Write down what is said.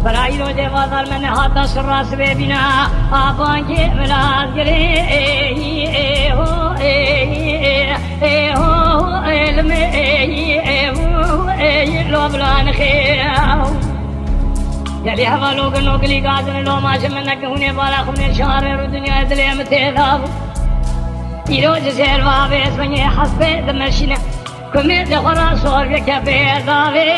برايلو جوازر من هذا الراس ببنا ابانجي ملاذ جري هو لو بلان خيو يلي حوالو كنو كلي قادر لو ما شمنك هوني بالا خوني شهر الدنيا دلي متذاب يروج سير بابي اسمني حسبي دمشينا كمي دخرا صور بكفي داوي